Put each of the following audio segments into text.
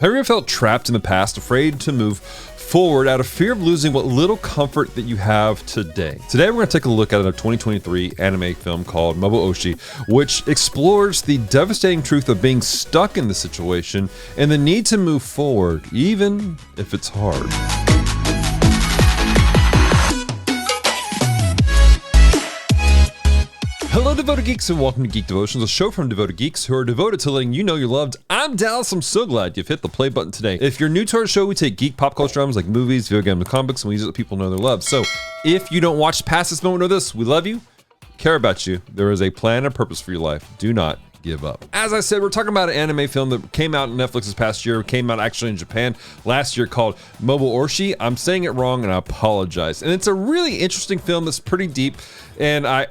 Have you ever felt trapped in the past, afraid to move forward out of fear of losing what little comfort that you have today? Today we're going to take a look at a 2023 anime film called Maboroshi, which explores the devastating truth of being stuck in the situation and the need to move forward, even if it's hard. Hello, devoted geeks, and welcome to Geek Devotions, a show from devoted geeks who are devoted to letting you know you're loved. I'm Dallas. I'm so glad you've hit the play button today. If you're new to our show, we take geek pop culture items like movies, video games, and comic books, and we use it so people know they're loved. So if you don't watch past this moment or this, we love you, care about you. There is a plan and purpose for your life. Do not give up. As I said, we're talking about an anime film that came out on Netflix this past year. It came out actually in Japan last year called Maboroshi. I'm saying it wrong and I apologize. And it's a really interesting film that's pretty deep. And I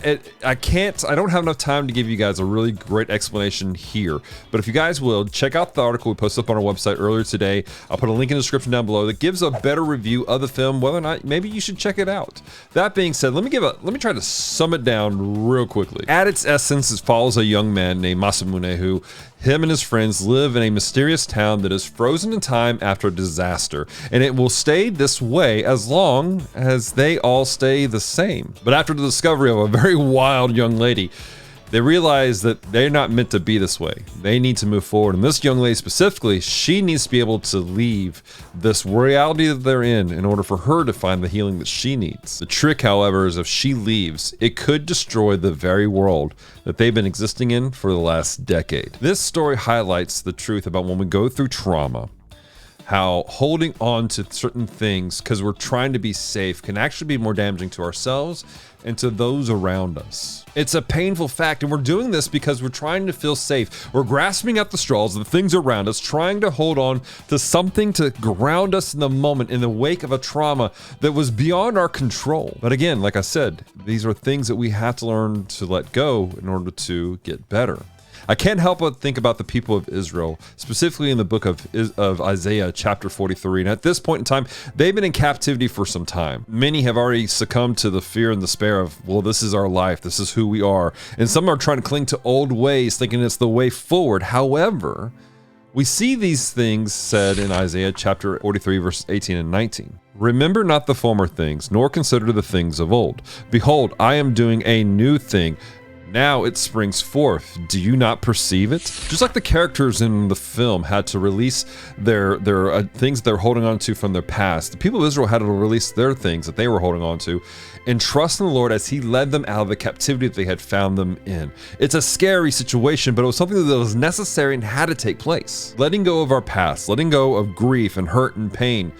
don't have enough time to give you guys a really great explanation here. But if you guys will, check out the article we posted up on our website earlier today. I'll put a link in the description down below that gives a better review of the film, whether or not maybe you should check it out. That being said, let me try to sum it down real quickly. At its essence, it follows a young man named Masamune who him and his friends live in a mysterious town that is frozen in time after a disaster, and it will stay this way as long as they all stay the same. But after the discovery of a very wild young lady, they realize that they're not meant to be this way. They need to move forward. And this young lady specifically, she needs to be able to leave this reality that they're in order for her to find the healing that she needs. The trick, however, is if she leaves, it could destroy the very world that they've been existing in for the last decade. This story highlights the truth about when we go through trauma, how holding on to certain things because we're trying to be safe can actually be more damaging to ourselves and to those around us. It's a painful fact, and we're doing this because we're trying to feel safe. We're grasping at the straws of the things around us, trying to hold on to something to ground us in the moment in the wake of a trauma that was beyond our control. But again, like I said, these are things that we have to learn to let go in order to get better. I can't help but think about the people of Israel, specifically in the book of Isaiah, chapter 43. And at this point in time, they've been in captivity for some time. Many have already succumbed to the fear and despair of, well, this is our life, this is who we are. And some are trying to cling to old ways, thinking it's the way forward. However, we see these things said in Isaiah chapter 43, verses 18 and 19. Remember not the former things, nor consider the things of old. Behold, I am doing a new thing. Now it springs forth. Do you not perceive it? Just like the characters in the film had to release their things they're holding on to from their past, the people of Israel had to release their things that they were holding on to and trust in the Lord as he led them out of the captivity that they had found them in. It's a scary situation, but it was something that was necessary and had to take place. Letting go of our past, letting go of grief and hurt and pain,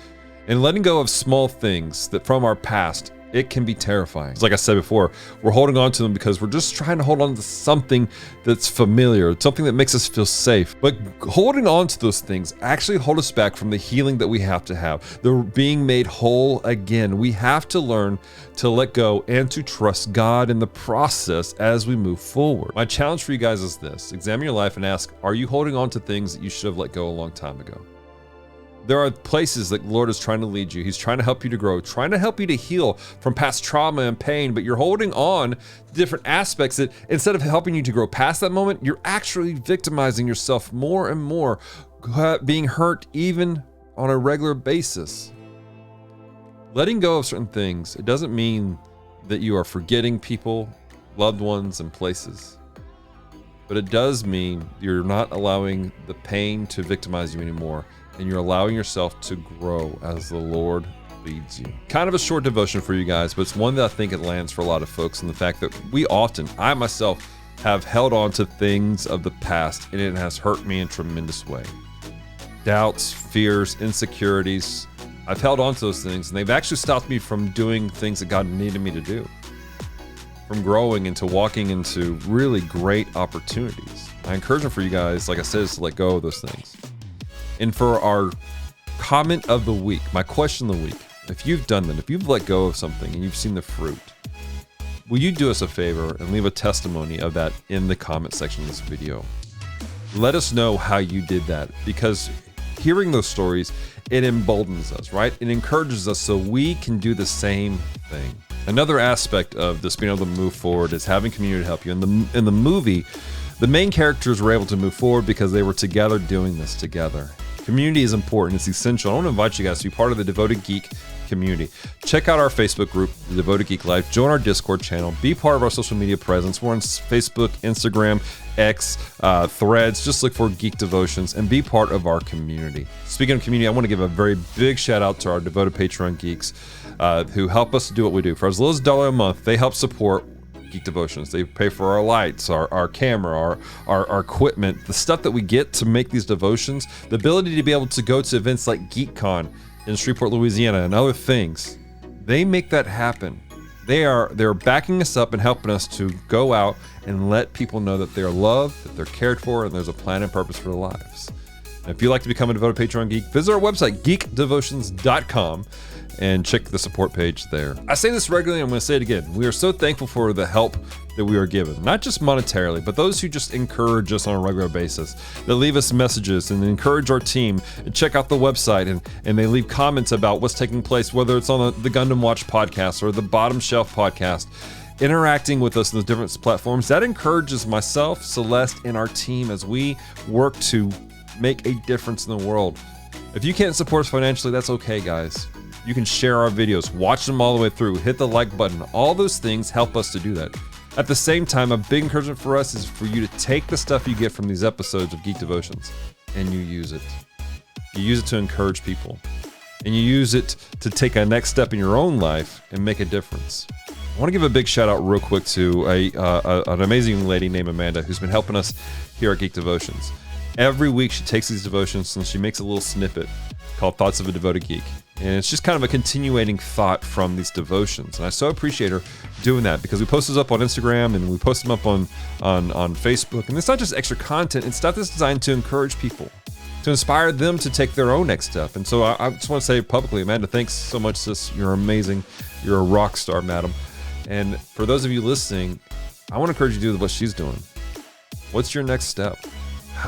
and letting go of small things that from our past, it can be terrifying. Like I said before, we're holding on to them because we're just trying to hold on to something that's familiar, something that makes us feel safe. But holding on to those things actually hold us back from the healing that we have to have. They're being made whole again. We have to learn to let go and to trust God in the process as we move forward. My challenge for you guys is this: examine your life and ask, are you holding on to things that you should have let go a long time ago? There are places that the Lord is trying to lead you. He's trying to help you to grow, trying to help you to heal from past trauma and pain, but you're holding on to different aspects that instead of helping you to grow past that moment, you're actually victimizing yourself more and more, being hurt even on a regular basis. Letting go of certain things, it doesn't mean that you are forgetting people, loved ones, and places. But it does mean you're not allowing the pain to victimize you anymore, and you're allowing yourself to grow as the Lord leads you. Kind of a short devotion for you guys, but it's one that I think it lands for a lot of folks, in the fact that we often, I myself, have held on to things of the past, and it has hurt me in a tremendous way. Doubts, fears, insecurities, I've held on to those things, and they've actually stopped me from doing things that God needed me to do, from growing into walking into really great opportunities. My encouragement for you guys, like I said, is to let go of those things. And for our comment of the week, my question of the week, if you've done that, if you've let go of something and you've seen the fruit, will you do us a favor and leave a testimony of that in the comment section of this video? Let us know how you did that, because hearing those stories, it emboldens us, right? It encourages us so we can do the same thing. Another aspect of this being able to move forward is having community to help you. In the movie, the main characters were able to move forward because they were together doing this together. Community is important. It's essential. I want to invite you guys to be part of the Devoted Geek community. Check out our Facebook group, The Devoted Geek Life. Join our Discord channel. Be part of our social media presence. We're on Facebook, Instagram, X, Threads. Just look for Geek Devotions and be part of our community. Speaking of community, I want to give a very big shout out to our devoted Patreon geeks who help us do what we do. For as little as $1 a month, they help support Geek Devotions. They pay for our lights, our camera, our equipment, the stuff that we get to make these devotions, the ability to be able to go to events like GeekCon in Shreveport, Louisiana, and other things. They make that happen. They're backing us up and helping us to go out and let people know that they're loved, that they're cared for, and there's a plan and purpose for their lives. And if you'd like to become a devoted Patreon geek, visit our website, geekdevotions.com, and check the support page there. I say this regularly, I'm going to say it again. We are so thankful for the help that we are given, not just monetarily, but those who just encourage us on a regular basis, that leave us messages and encourage our team and check out the website and they leave comments about what's taking place, whether it's on the Gundam Watch podcast or the Bottom Shelf podcast, interacting with us on the different platforms. That encourages myself, Celeste, and our team as we work to make a difference in the world. If you can't support us financially, that's okay, guys. You can share our videos, watch them all the way through, hit the like button. All those things help us to do that. At the same time, a big encouragement for us is for you to take the stuff you get from these episodes of Geek Devotions and you use it. You use it to encourage people. And you use it to take a next step in your own life and make a difference. I want to give a big shout out real quick to an amazing young lady named Amanda who's been helping us here at Geek Devotions. Every week she takes these devotions and she makes a little snippet called Thoughts of a Devoted Geek. And it's just kind of a continuating thought from these devotions. And I so appreciate her doing that because we post those up on Instagram and we post them up on Facebook. And it's not just extra content, it's stuff that's designed to encourage people, to inspire them to take their own next step. And so I just want to say publicly, Amanda, thanks so much, sis. You're amazing. You're a rock star, madam. And for those of you listening, I want to encourage you to do what she's doing. What's your next step?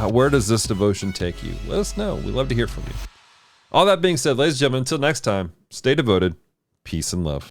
Where does this devotion take you? Let us know. We'd love to hear from you. All that being said, ladies and gentlemen, until next time, stay devoted, peace and love.